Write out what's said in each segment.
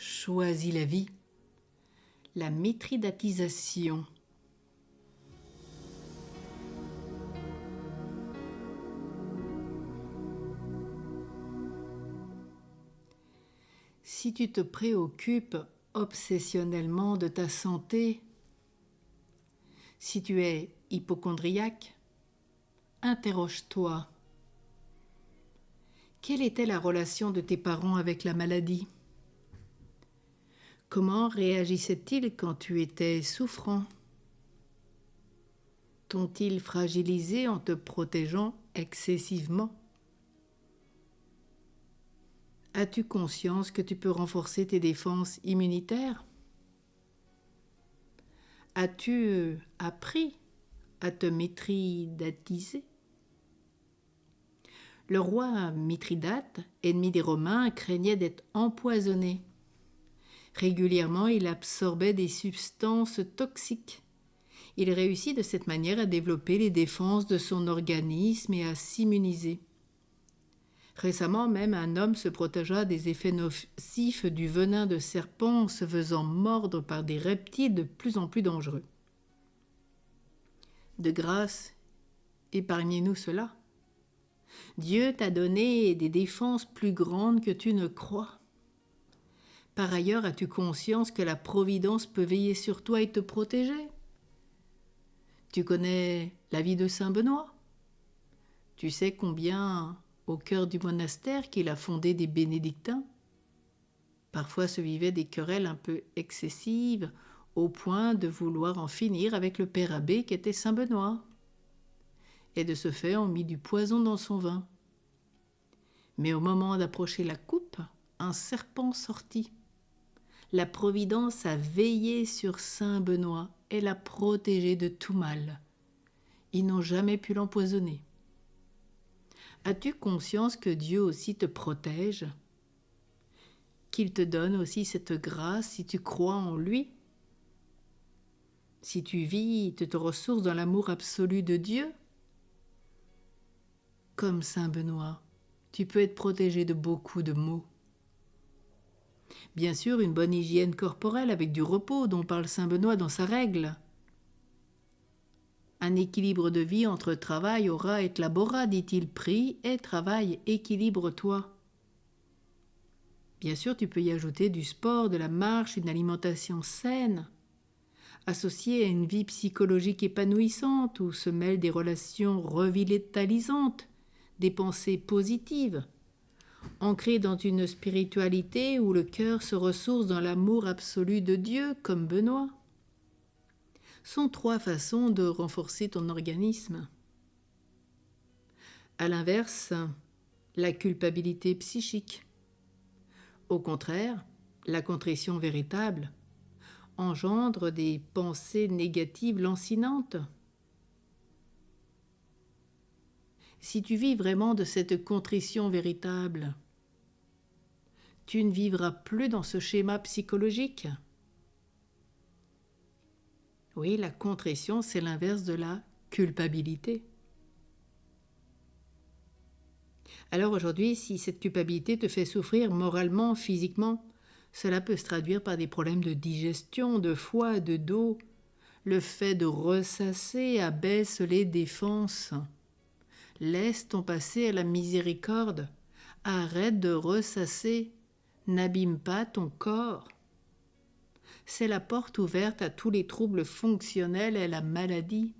Choisis la vie, la mitridatisation. Si tu te préoccupes obsessionnellement de ta santé, si tu es hypocondriaque, interroge-toi. Quelle était la relation de tes parents avec la maladie ? Comment réagissaient-ils quand tu étais souffrant ? T'ont-ils fragilisé en te protégeant excessivement ? As-tu conscience que tu peux renforcer tes défenses immunitaires ? As-tu appris à te mitridatiser ? Le roi Mithridate, ennemi des Romains, craignait d'être empoisonné. Régulièrement, il absorbait des substances toxiques. Il réussit de cette manière à développer les défenses de son organisme et à s'immuniser. Récemment même, un homme se protégea des effets nocifs du venin de serpent en se faisant mordre par des reptiles de plus en plus dangereux. De grâce, épargnez-nous cela. Dieu t'a donné des défenses plus grandes que tu ne crois. Par ailleurs, as-tu conscience que la Providence peut veiller sur toi et te protéger ? Tu connais la vie de Saint Benoît ? Tu sais combien, au cœur du monastère qu'il a fondé des bénédictins, parfois se vivaient des querelles un peu excessives, au point de vouloir en finir avec le père abbé qui était Saint Benoît. Et de ce fait, on mit du poison dans son vin. Mais au moment d'approcher la coupe, un serpent sortit. La Providence a veillé sur Saint Benoît et l'a protégé de tout mal. Ils n'ont jamais pu l'empoisonner. As-tu conscience que Dieu aussi te protège ? Qu'il te donne aussi cette grâce si tu crois en lui ? Si tu vis, tu te ressources dans l'amour absolu de Dieu ? Comme Saint Benoît, tu peux être protégé de beaucoup de maux. Bien sûr, une bonne hygiène corporelle avec du repos dont parle Saint Benoît dans sa règle. Un équilibre de vie entre travail, ora et labora, dit-il, prie et travail, équilibre-toi. Bien sûr, tu peux y ajouter du sport, de la marche, une alimentation saine, associée à une vie psychologique épanouissante où se mêlent des relations revitalisantes, des pensées positives, ancrées dans une spiritualité où le cœur se ressource dans l'amour absolu de Dieu, comme Benoît. Sont 3 façons de renforcer ton organisme. À l'inverse, la culpabilité psychique. Au contraire, la contrition véritable engendre des pensées négatives lancinantes. Si tu vis vraiment de cette contrition véritable, tu ne vivras plus dans ce schéma psychologique. Oui, la contrition, c'est l'inverse de la culpabilité. Alors aujourd'hui, si cette culpabilité te fait souffrir moralement, physiquement, cela peut se traduire par des problèmes de digestion, de foie, de dos. Le fait de ressasser abaisse les défenses. Laisse ton passé à la miséricorde. Arrête de ressasser. N'abîme pas ton corps. C'est la porte ouverte à tous les troubles fonctionnels et à la maladie.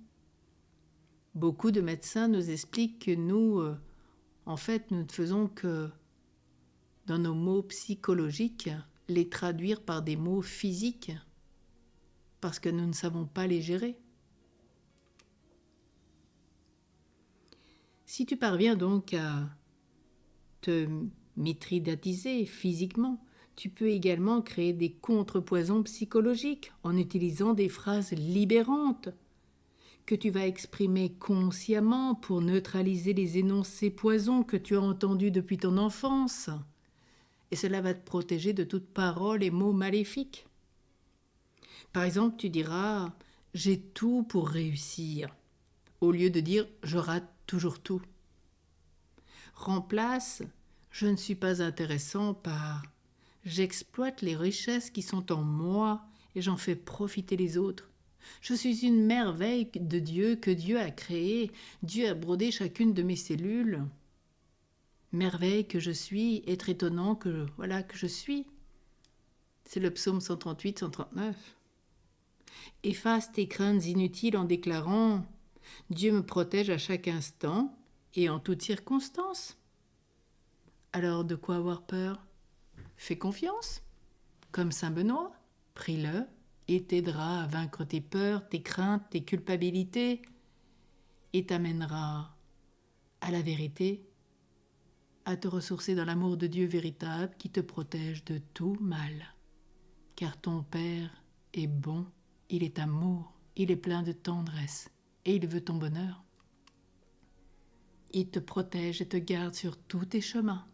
Beaucoup de médecins nous expliquent que nous ne faisons que, dans nos mots psychologiques, les traduire par des mots physiques, parce que nous ne savons pas les gérer. Si tu parviens donc à te mitridatiser physiquement, tu peux également créer des contrepoisons psychologiques en utilisant des phrases libérantes que tu vas exprimer consciemment pour neutraliser les énoncés poisons que tu as entendus depuis ton enfance. Et cela va te protéger de toute parole et mots maléfiques. Par exemple, tu diras « j'ai tout pour réussir » au lieu de dire « je rate toujours tout ». Remplace « je ne suis pas intéressant » par J'exploite les richesses qui sont en moi et j'en fais profiter les autres. Je suis une merveille de Dieu que Dieu a créée. Dieu a brodé chacune de mes cellules. Merveille que je suis, être étonnant que je suis. C'est le psaume 138, 139. Efface tes craintes inutiles en déclarant « Dieu me protège à chaque instant et en toutes circonstances ». Alors de quoi avoir peur ? Fais confiance. Comme saint Benoît, prie-le, il t'aidera à vaincre tes peurs, tes craintes, tes culpabilités et t'amènera à la vérité, à te ressourcer dans l'amour de Dieu véritable qui te protège de tout mal. Car ton Père est bon, il est amour, il est plein de tendresse et il veut ton bonheur. Il te protège et te garde sur tous tes chemins.